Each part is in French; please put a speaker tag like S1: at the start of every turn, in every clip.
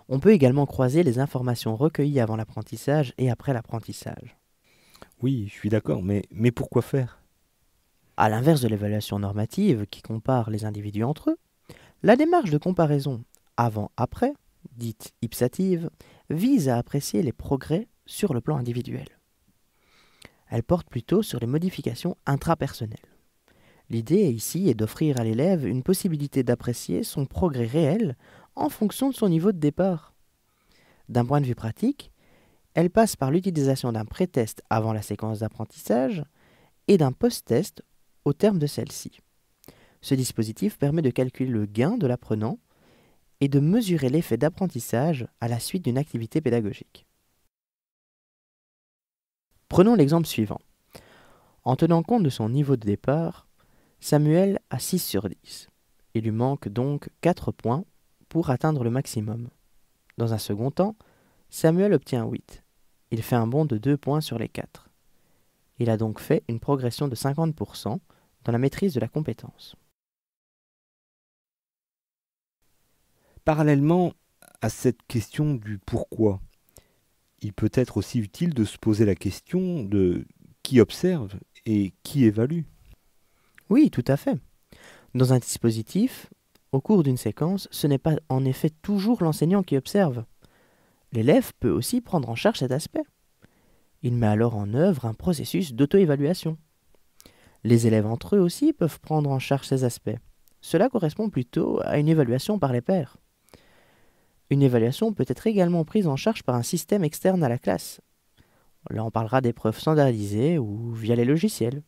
S1: On peut également croiser les informations recueillies avant l'apprentissage et après l'apprentissage.
S2: Oui, je suis d'accord, mais pourquoi faire?
S1: À l'inverse de l'évaluation normative qui compare les individus entre eux, la démarche de comparaison avant-après, dite ipsative, vise à apprécier les progrès sur le plan individuel. Elle porte plutôt sur les modifications intrapersonnelles. L'idée ici est d'offrir à l'élève une possibilité d'apprécier son progrès réel en fonction de son niveau de départ. D'un point de vue pratique, elle passe par l'utilisation d'un pré-test avant la séquence d'apprentissage et d'un post-test au terme de celle-ci. Ce dispositif permet de calculer le gain de l'apprenant et de mesurer l'effet d'apprentissage à la suite d'une activité pédagogique. Prenons l'exemple suivant. En tenant compte de son niveau de départ, Samuel a 6 sur 10. Il lui manque donc 4 points pour atteindre le maximum. Dans un second temps, Samuel obtient 8. Il fait un bond de 2 points sur les 4. Il a donc fait une progression de 50% dans la maîtrise de la compétence.
S2: Parallèlement à cette question du pourquoi, il peut être aussi utile de se poser la question de qui observe et qui évalue.
S1: Oui, tout à fait. Dans un dispositif, au cours d'une séquence, ce n'est pas en effet toujours l'enseignant qui observe. L'élève peut aussi prendre en charge cet aspect. Il met alors en œuvre un processus d'auto-évaluation. Les élèves entre eux aussi peuvent prendre en charge ces aspects. Cela correspond plutôt à une évaluation par les pairs. Une évaluation peut être également prise en charge par un système externe à la classe. Là, on parlera d'épreuves standardisées ou via les logiciels.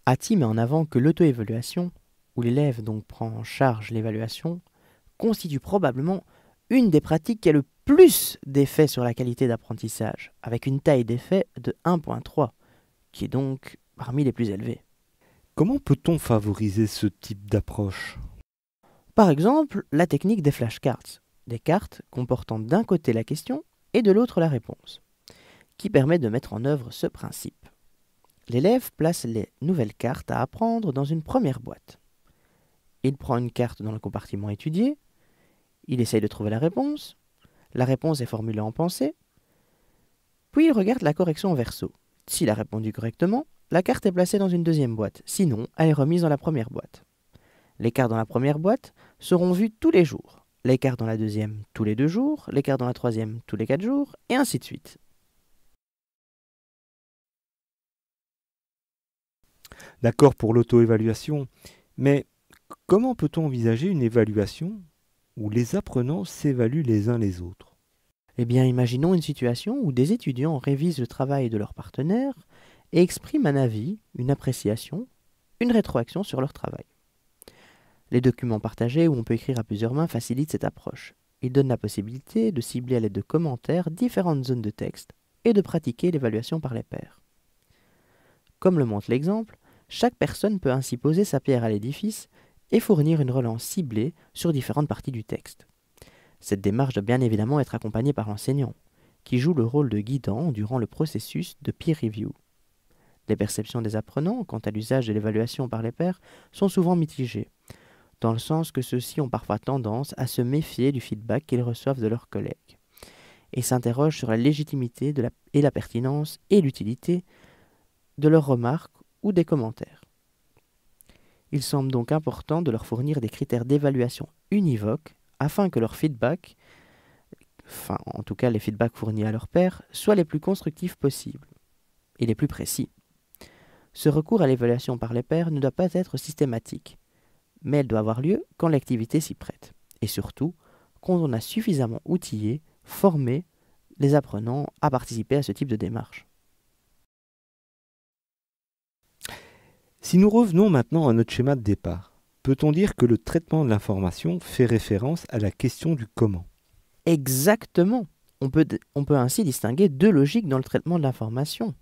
S1: ATI met en avant que l'auto-évaluation, où l'élève donc prend en charge l'évaluation, constitue probablement une des pratiques qui a le plus d'effet sur la qualité d'apprentissage, avec une taille d'effet de 1,3, qui est donc parmi les plus élevées.
S2: Comment peut-on favoriser ce type d'approche?
S1: Par exemple, la technique des flashcards, des cartes comportant d'un côté la question et de l'autre la réponse, qui permet de mettre en œuvre ce principe. L'élève place les nouvelles cartes à apprendre dans une première boîte. Il prend une carte dans le compartiment étudié, il essaye de trouver la réponse est formulée en pensée, puis il regarde la correction en verso. S'il a répondu correctement, la carte est placée dans une deuxième boîte, sinon elle est remise dans la première boîte. Les cartes dans la première boîte seront vues tous les jours, les cartes dans la deuxième tous les 2 jours, les cartes dans la troisième tous les 4 jours, et ainsi de suite.
S2: D'accord pour l'auto-évaluation, mais comment peut-on envisager une évaluation où les apprenants s'évaluent les uns les autres?
S1: Eh bien, imaginons une situation où des étudiants révisent le travail de leur partenaire et expriment un avis, une appréciation, une rétroaction sur leur travail. Les documents partagés où on peut écrire à plusieurs mains facilitent cette approche. Ils donnent la possibilité de cibler à l'aide de commentaires différentes zones de texte et de pratiquer l'évaluation par les pairs. Comme le montre l'exemple, chaque personne peut ainsi poser sa pierre à l'édifice et fournir une relance ciblée sur différentes parties du texte. Cette démarche doit bien évidemment être accompagnée par l'enseignant, qui joue le rôle de guidant durant le processus de peer review. Les perceptions des apprenants quant à l'usage de l'évaluation par les pairs sont souvent mitigées, dans le sens que ceux-ci ont parfois tendance à se méfier du feedback qu'ils reçoivent de leurs collègues, et s'interrogent sur la légitimité et la pertinence et l'utilité de leurs remarques ou des commentaires. Il semble donc important de leur fournir des critères d'évaluation univoques afin que leur feedback, enfin en tout cas les feedbacks fournis à leur pairs, soient les plus constructifs possibles et les plus précis. Ce recours à l'évaluation par les pairs ne doit pas être systématique, mais elle doit avoir lieu quand l'activité s'y prête, et surtout quand on a suffisamment outillé, formé les apprenants à participer à ce type de démarche.
S2: Si nous revenons maintenant à notre schéma de départ, peut-on dire que le traitement de l'information fait référence à la question du comment?
S1: Exactement. On peut ainsi distinguer 2 logiques dans le traitement de l'information,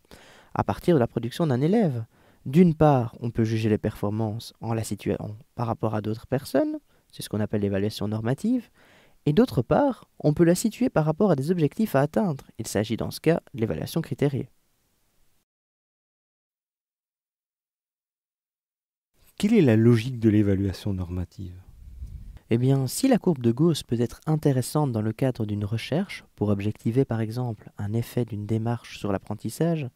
S1: à partir de la production d'un élève. D'une part, on peut juger les performances en la situant par rapport à d'autres personnes, c'est ce qu'on appelle l'évaluation normative, et d'autre part, on peut la situer par rapport à des objectifs à atteindre. Il s'agit dans ce cas de l'évaluation critériée.
S2: Quelle est la logique de l'évaluation normative?
S1: Eh bien, si la courbe de Gauss peut être intéressante dans le cadre d'une recherche, pour objectiver par exemple un effet d'une démarche sur l'apprentissage,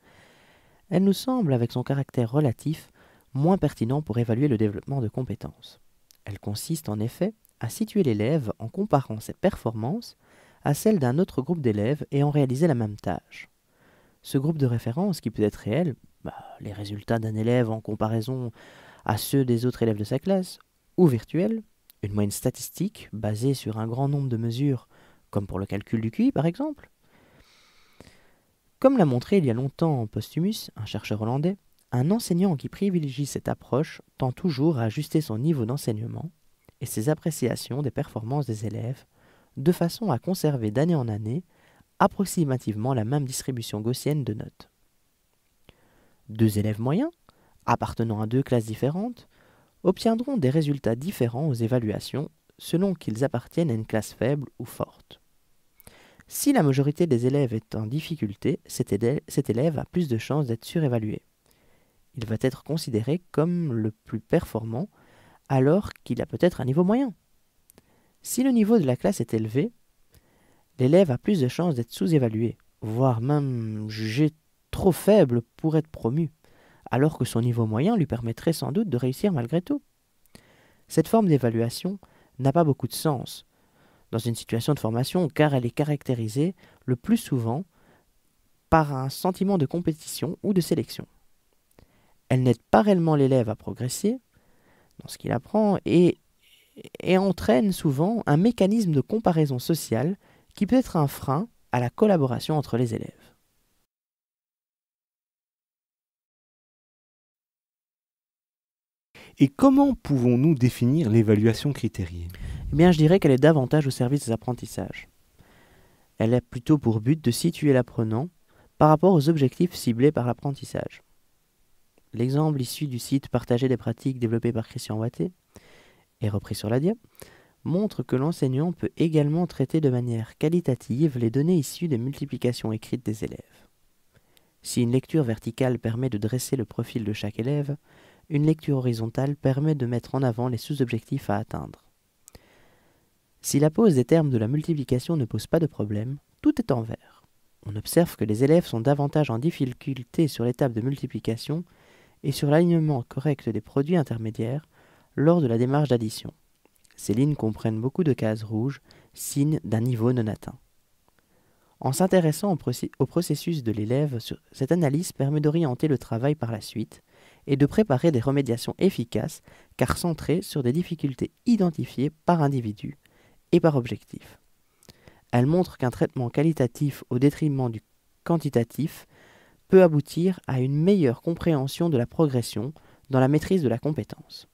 S1: elle nous semble, avec son caractère relatif, moins pertinent pour évaluer le développement de compétences. Elle consiste en effet à situer l'élève en comparant ses performances à celles d'un autre groupe d'élèves ayant réalisé la même tâche. Ce groupe de référence, qui peut être réel, les résultats d'un élève en comparaison à ceux des autres élèves de sa classe, ou virtuel, une moyenne statistique basée sur un grand nombre de mesures, comme pour le calcul du QI par exemple. Comme l'a montré il y a longtemps Posthumus, un chercheur hollandais, un enseignant qui privilégie cette approche tend toujours à ajuster son niveau d'enseignement et ses appréciations des performances des élèves, de façon à conserver d'année en année approximativement la même distribution gaussienne de notes. Deux élèves moyens, appartenant à deux classes différentes, obtiendront des résultats différents aux évaluations selon qu'ils appartiennent à une classe faible ou forte. Si la majorité des élèves est en difficulté, cet élève a plus de chances d'être surévalué. Il va être considéré comme le plus performant alors qu'il a peut-être un niveau moyen. Si le niveau de la classe est élevé, l'élève a plus de chances d'être sous-évalué, voire même jugé trop faible pour être promu, alors que son niveau moyen lui permettrait sans doute de réussir malgré tout. Cette forme d'évaluation n'a pas beaucoup de sens dans une situation de formation car elle est caractérisée le plus souvent par un sentiment de compétition ou de sélection. Elle n'aide pas réellement l'élève à progresser dans ce qu'il apprend et entraîne souvent un mécanisme de comparaison sociale qui peut être un frein à la collaboration entre les élèves.
S2: Et comment pouvons-nous définir l'évaluation critériée?
S1: Eh bien, je dirais qu'elle est davantage au service des apprentissages. Elle a plutôt pour but de situer l'apprenant par rapport aux objectifs ciblés par l'apprentissage. L'exemple issu du site Partager des pratiques développé par Christian Watté et repris sur la dia montre que l'enseignant peut également traiter de manière qualitative les données issues des multiplications écrites des élèves. Si une lecture verticale permet de dresser le profil de chaque élève, une lecture horizontale permet de mettre en avant les sous-objectifs à atteindre. Si la pose des termes de la multiplication ne pose pas de problème, tout est en vert. On observe que les élèves sont davantage en difficulté sur l'étape de multiplication et sur l'alignement correct des produits intermédiaires lors de la démarche d'addition. Ces lignes comprennent beaucoup de cases rouges, signe d'un niveau non atteint. En s'intéressant au processus de l'élève, cette analyse permet d'orienter le travail par la suite et de préparer des remédiations efficaces car centrées sur des difficultés identifiées par individu et par objectif. Elle montre qu'un traitement qualitatif au détriment du quantitatif peut aboutir à une meilleure compréhension de la progression dans la maîtrise de la compétence.